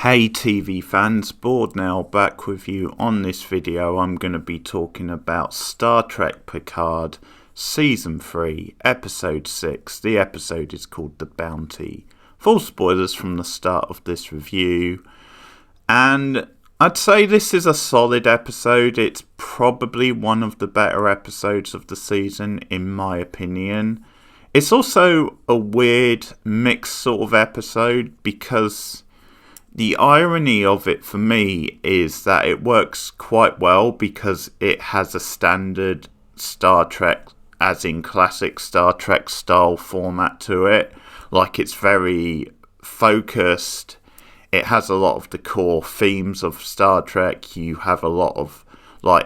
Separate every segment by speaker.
Speaker 1: Hey TV fans, Bored now, back with you. On this video I'm going to be talking about Star Trek Picard Season 3, Episode 6. The episode is called The Bounty. Full spoilers from the start of this review. And I'd say this is a solid episode. It's probably one of the better episodes of the season in my opinion. It's also a weird mixed sort of episode because the irony of it for me is that it works quite well because it has a standard Star Trek, as in classic Star Trek style format to it. Like, it's very focused. It has a lot of the core themes of Star Trek. You have a lot of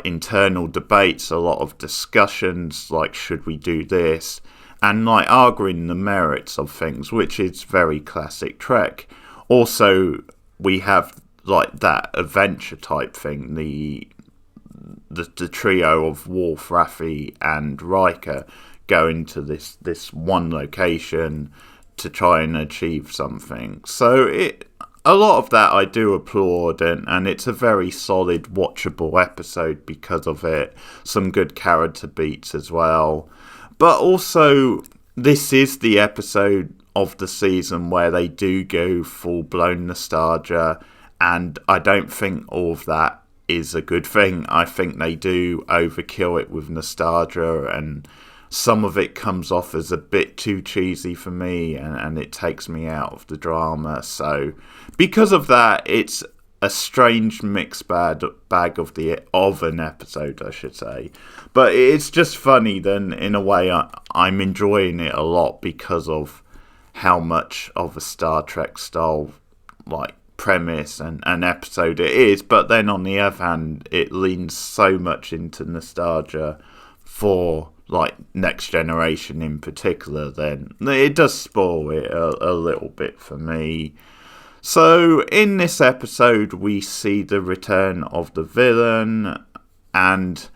Speaker 1: internal debates, a lot of discussions, like should we do this? And arguing the merits of things, which is very classic Trek. Also, we have that adventure type thing, the trio of Worf, Raffi and Riker going to this one location to try and achieve something. So a lot of that I do applaud, and it's a very solid watchable episode because of it. Some good character beats as well. But also, this is the episode of the season where they do go full-blown nostalgia, and I don't think all of that is a good thing. I think they do overkill it with nostalgia, and some of it comes off as a bit too cheesy for me, and it takes me out of the drama. So because of that, it's a strange mixed bag of an episode, I should say. But it's just funny. Then in a way, I'm enjoying it a lot because of how much of a Star Trek style premise and episode it is. But then on the other hand, it leans so much into nostalgia for Next Generation in particular. Then it does spoil it a little bit for me. So in this episode, we see the return of the villain, and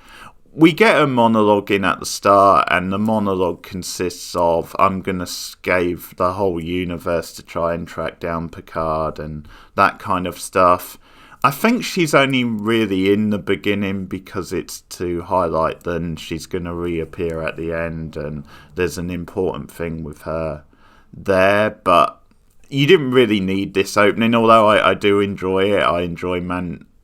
Speaker 1: we get a monologue in at the start, and the monologue consists of, I'm going to scave the whole universe to try and track down Picard and that kind of stuff. I think she's only really in the beginning because it's to highlight that she's going to reappear at the end, and there's an important thing with her there, but you didn't really need this opening, although I do enjoy it. I enjoy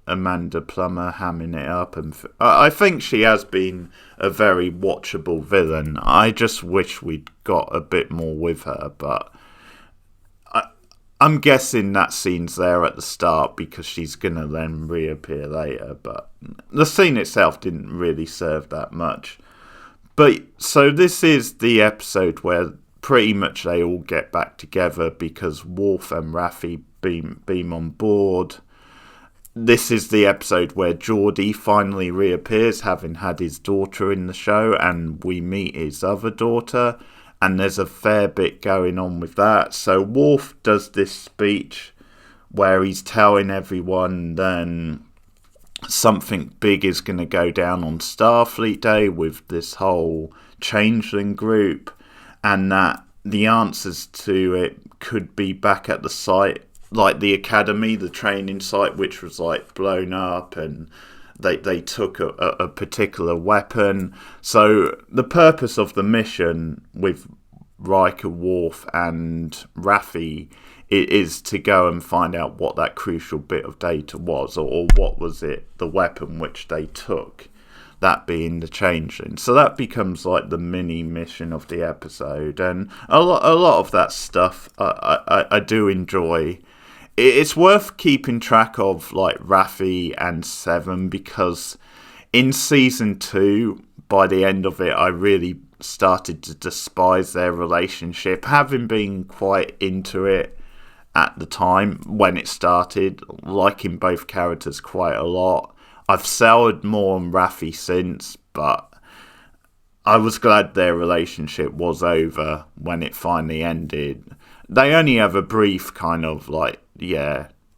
Speaker 1: Amanda Plummer hamming it up, and I think she has been a very watchable villain. I just wish we'd got a bit more with her, but I'm guessing that scene's there at the start because she's going to then reappear later, but the scene itself didn't really serve that much. But so this is the episode where pretty much they all get back together because Worf and Raffi beam on board. This is the episode where Geordi finally reappears, having had his daughter in the show, and we meet his other daughter, and there's a fair bit going on with that. So Worf does this speech where he's telling everyone then something big is going to go down on Starfleet Day with this whole changeling group, and that the answers to it could be back at the site, the academy, the training site, which was blown up, and they took a particular weapon. So the purpose of the mission with Riker, Worf and Raffi is to go and find out what that crucial bit of data was, or what was it, the weapon which they took, that being the changeling. So that becomes the mini mission of the episode, and a lot of that stuff I do enjoy. It's worth keeping track of Raffi and Seven, because in season 2, by the end of it, I really started to despise their relationship, having been quite into it at the time when it started, liking both characters quite a lot. I've soured more on Raffi since, but I was glad their relationship was over when it finally ended. They only have a brief kind of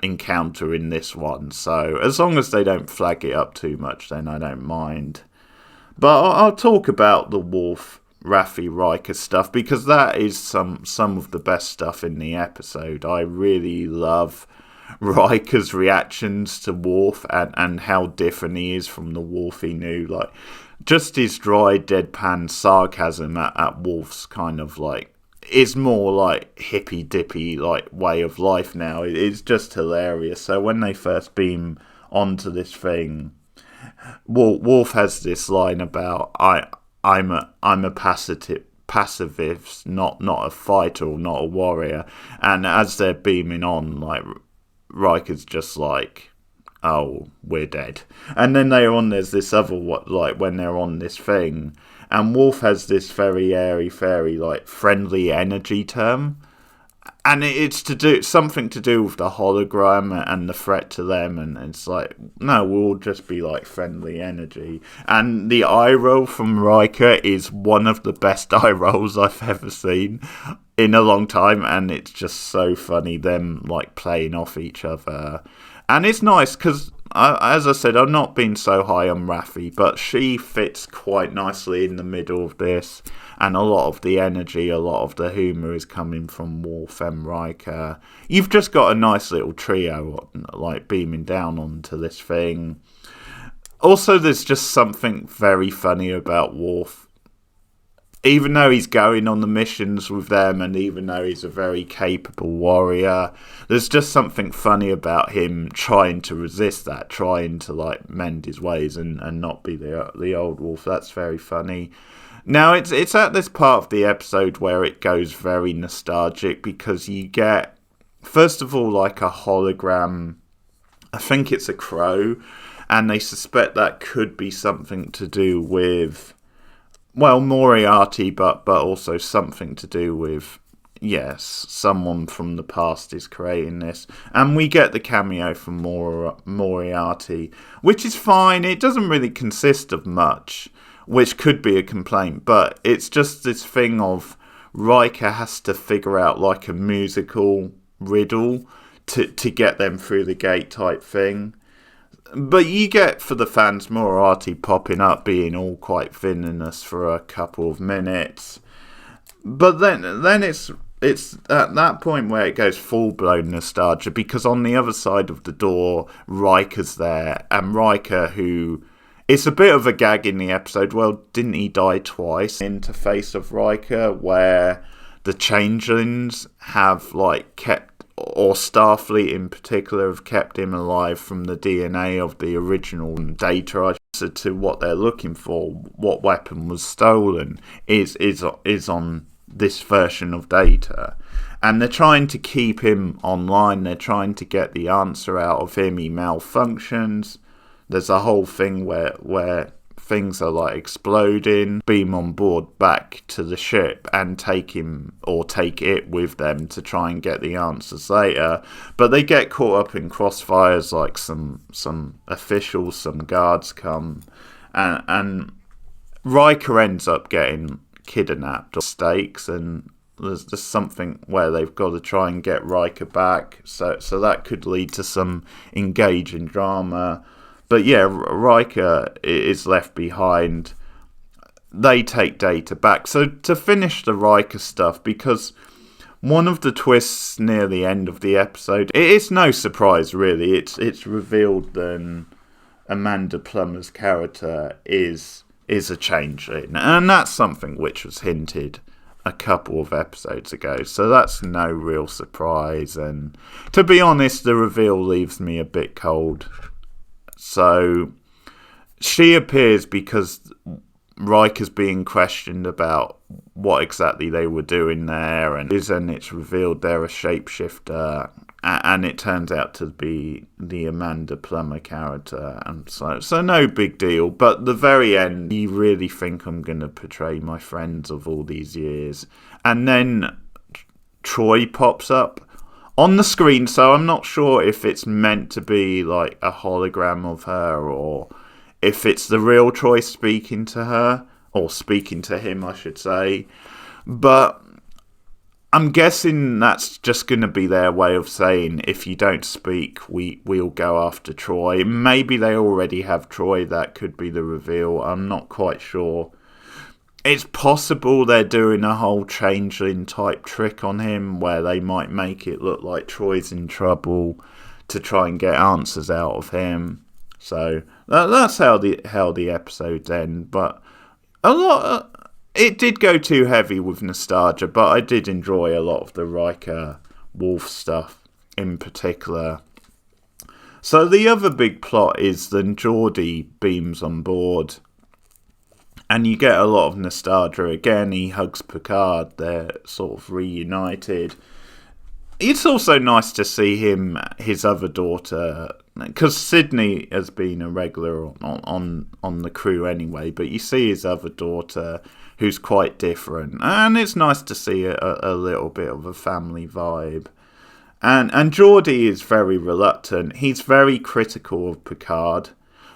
Speaker 1: encounter in this one, so as long as they don't flag it up too much, then I don't mind. But I'll talk about the Worf, Raffi, Riker stuff, because that is some of the best stuff in the episode. I really love Riker's reactions to Worf and how different he is from the Worf he knew. Like, just his dry, deadpan sarcasm at Worf's kind of like, is more like hippy-dippy like way of life now. It's just hilarious. So when they first beam onto this thing, Worf has this line about I'm a pacifist, not a fighter or not a warrior. And as they're beaming on, like, Riker's just like, oh, we're dead. And then there's this other, like, when they're on this thing, and Worf has this very airy-fairy, like, friendly energy term. And it's something to do with the hologram and the threat to them, and it's like, no, we'll just be like friendly energy. And the eye roll from Riker is one of the best eye rolls I've ever seen in a long time, and it's just so funny, them like playing off each other. And it's nice because, as I said, I've not been so high on Raffi, but she fits quite nicely in the middle of this. And a lot of the energy, a lot of the humour is coming from Worf and Riker. You've just got a nice little trio, like, beaming down onto this thing. Also, there's just something very funny about Worf. Even though he's going on the missions with them, and even though he's a very capable warrior, there's just something funny about him trying to resist that, trying to, like, mend his ways and not be the old Worf. That's very funny. Now, it's at this part of the episode where it goes very nostalgic, because you get, first of all, like a hologram. I think it's a crow, and they suspect that could be something to do with, well, Moriarty, but also something to do with, yes, someone from the past is creating this. And we get the cameo from Moriarty, which is fine. It doesn't really consist of much, which could be a complaint, but it's just this thing of Riker has to figure out like a musical riddle to get them through the gate type thing. But you get, for the fans, Moriarty popping up, being all quite villainous for a couple of minutes. But then it's at that point where it goes full-blown nostalgia, because on the other side of the door, Riker's there, and Riker, who... It's a bit of a gag in the episode. Well, didn't he die twice? Interface of Riker, where the changelings have like kept, or Starfleet in particular, have kept him alive from the DNA of the original data to what they're looking for. What weapon was stolen is on this version of data. And they're trying to keep him online. They're trying to get the answer out of him. He malfunctions. There's a whole thing where things are like exploding, beam on board back to the ship and take it with them to try and get the answers later. But they get caught up in crossfires, like some officials, some guards come, and Riker ends up getting kidnapped or stakes, and there's just something where they've got to try and get Riker back. So that could lead to some engaging drama. But yeah, Riker is left behind. They take Data back. So to finish the Riker stuff, because one of the twists near the end of the episode, it's no surprise really. It's revealed that Amanda Plummer's character is a changeling, and that's something which was hinted a couple of episodes ago. So that's no real surprise. And to be honest, the reveal leaves me a bit cold. So she appears because Riker's being questioned about what exactly they were doing there, and it's revealed they're a shapeshifter, and it turns out to be the Amanda Plummer character, and so no big deal. But the very end, you really think I'm going to portray my friends of all these years, and then Troy pops up on the screen, so I'm not sure if it's meant to be like a hologram of her, or if it's the real Troy speaking to her, or speaking to him, I should say. But I'm guessing that's just going to be their way of saying, if you don't speak, we'll go after Troy. Maybe they already have Troy, that could be the reveal, I'm not quite sure. It's possible they're doing a whole changeling type trick on him, where they might make it look like Troy's in trouble to try and get answers out of him. So that's how the episodes end. But it did go too heavy with nostalgia, but I did enjoy a lot of the Riker Worf stuff in particular. So the other big plot is that Geordi beams on board, and you get a lot of nostalgia again. He hugs Picard, they're sort of reunited. It's also nice to see his other daughter, because Sydney has been a regular on the crew anyway, but you see his other daughter, who's quite different, and it's nice to see a little bit of a family vibe. And Geordi is very reluctant. He's very critical of Picard.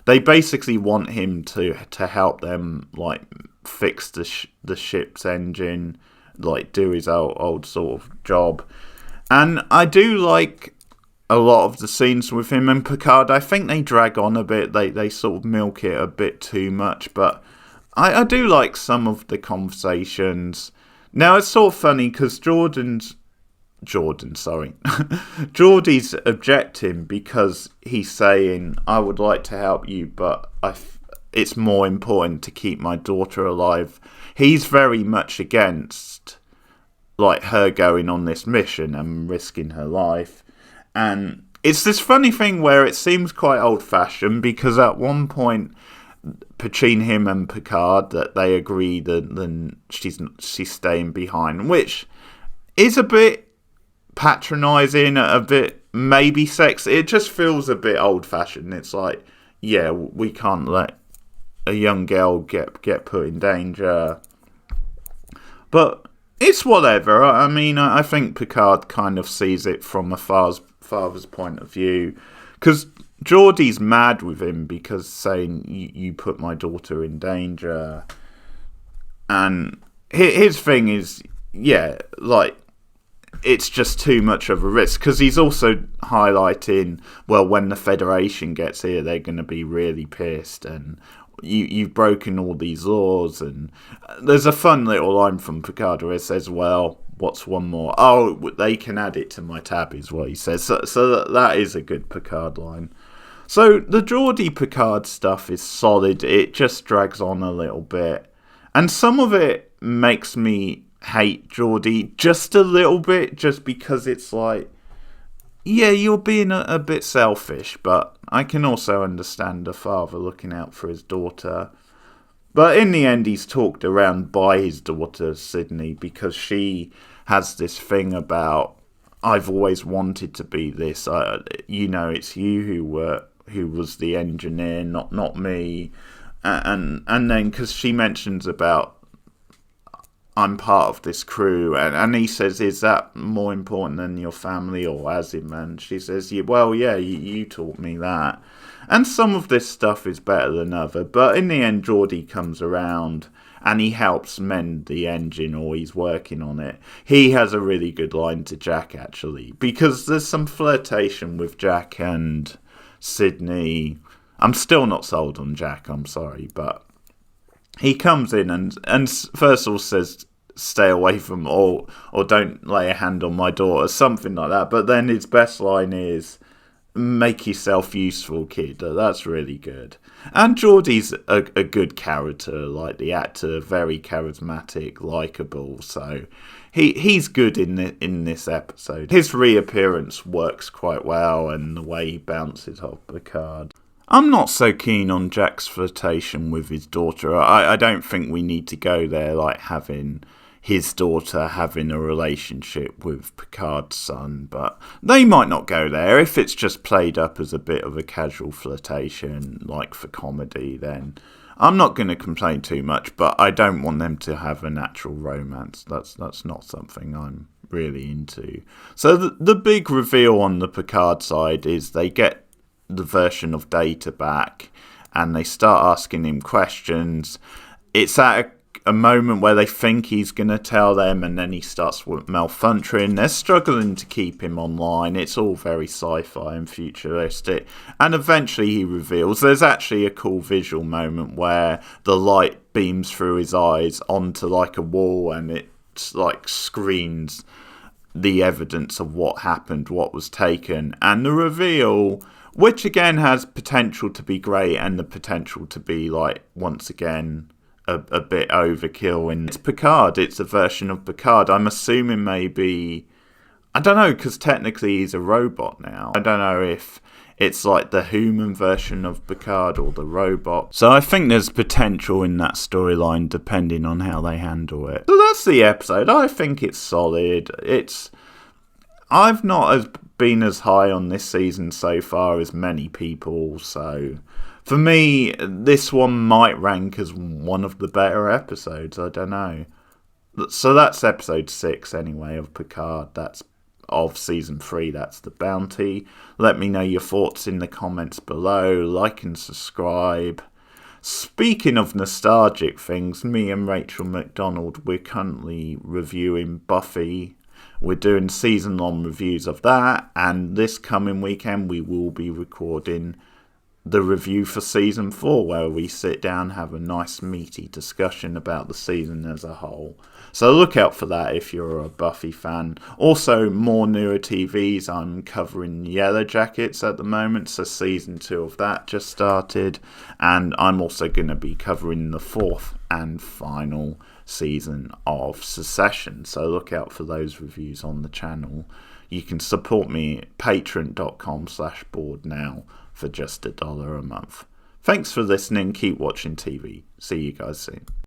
Speaker 1: They basically want him to help them, like, fix the ship's engine, like, do his old sort of job. And I do like a lot of the scenes with him and Picard. I think they drag on a bit. They sort of milk it a bit too much. But I do like some of the conversations. Now, it's sort of funny because Geordi's objecting because he's saying, I would like to help you, but it's more important to keep my daughter alive. He's very much against, like, her going on this mission and risking her life. And it's this funny thing where it seems quite old-fashioned, because at one point between him and Picard that they agree that she's staying behind, which is a bit patronising, a bit maybe sexy. It just feels a bit old-fashioned. It's like, yeah, we can't let a young girl get put in danger. But it's whatever. I mean, I think Picard kind of sees it from a father's point of view, because Geordi's mad with him because saying, you put my daughter in danger. And his thing is, yeah, like, it's just too much of a risk, because he's also highlighting, well, when the Federation gets here, they're going to be really pissed, and you've broken all these laws. And there's a fun little line from Picard where it says, well, what's one more? Oh, they can add it to my tab, is what he says. So that is a good Picard line. So the Geordi Picard stuff is solid. It just drags on a little bit, and some of it makes me hate Geordi just a little bit, just because it's like, yeah, you're being a bit selfish, but I can also understand a father looking out for his daughter. But in the end, he's talked around by his daughter, Sydney, because she has this thing about, I've always wanted to be this. It's you who was the engineer, not me. And then, because she mentions about, I'm part of this crew, and he says, is that more important than your family or Azim? And she says, well, yeah, you taught me that. And some of this stuff is better than other, but in the end, Geordi comes around and he helps mend the engine, or he's working on it. He has a really good line to Jack, actually, because there's some flirtation with Jack and Sydney. I'm still not sold on Jack, I'm sorry, but he comes in and first of all says, stay away from, or don't lay a hand on my daughter, something like that. But then his best line is, make yourself useful, kid. That's really good. And Geordi's a good character, like the actor, very charismatic, likeable. So he's good in this episode. His reappearance works quite well, and the way he bounces off Picard. I'm not so keen on Jack's flirtation with his daughter. I don't think we need to go there, like having his daughter having a relationship with Picard's son, but they might not go there. If it's just played up as a bit of a casual flirtation, like for comedy, then I'm not going to complain too much, but I don't want them to have a natural romance. That's not something I'm really into. So the big reveal on the Picard side is they get the version of Data back and they start asking him questions. It's at a moment where they think he's going to tell them, and then he starts malfunctioning. They're struggling to keep him online. It's all very sci-fi and futuristic, and eventually he reveals. There's actually a cool visual moment where the light beams through his eyes onto like a wall, and it's like screens the evidence of what happened, what was taken, and the reveal, which again has potential to be great and the potential to be, like, once again, a bit overkill. And it's Picard, it's a version of Picard. I'm assuming maybe, I don't know, because technically he's a robot now. I don't know if it's like the human version of Picard or the robot. So I think there's potential in that storyline depending on how they handle it. So that's the episode. I think it's solid. I've not been as high on this season so far as many people. So for me, this one might rank as one of the better episodes. I don't know. So that's episode 6 anyway of Picard. That's of season 3, that's The Bounty. Let me know your thoughts in the comments below. Like and subscribe. Speaking of nostalgic things, me and Rachel McDonald, we're currently reviewing Buffy. We're doing season-long reviews of that, and this coming weekend we will be recording the review for season 4, where we sit down and have a nice meaty discussion about the season as a whole. So look out for that if you're a Buffy fan. Also, more newer TVs. I'm covering Yellow Jackets at the moment, so season 2 of that just started. And I'm also going to be covering the 4th and final season of Succession. So look out for those reviews on the channel. You can support me at patreon.com/boardnow for just $1 a month. Thanks for listening. Keep watching TV. See you guys soon.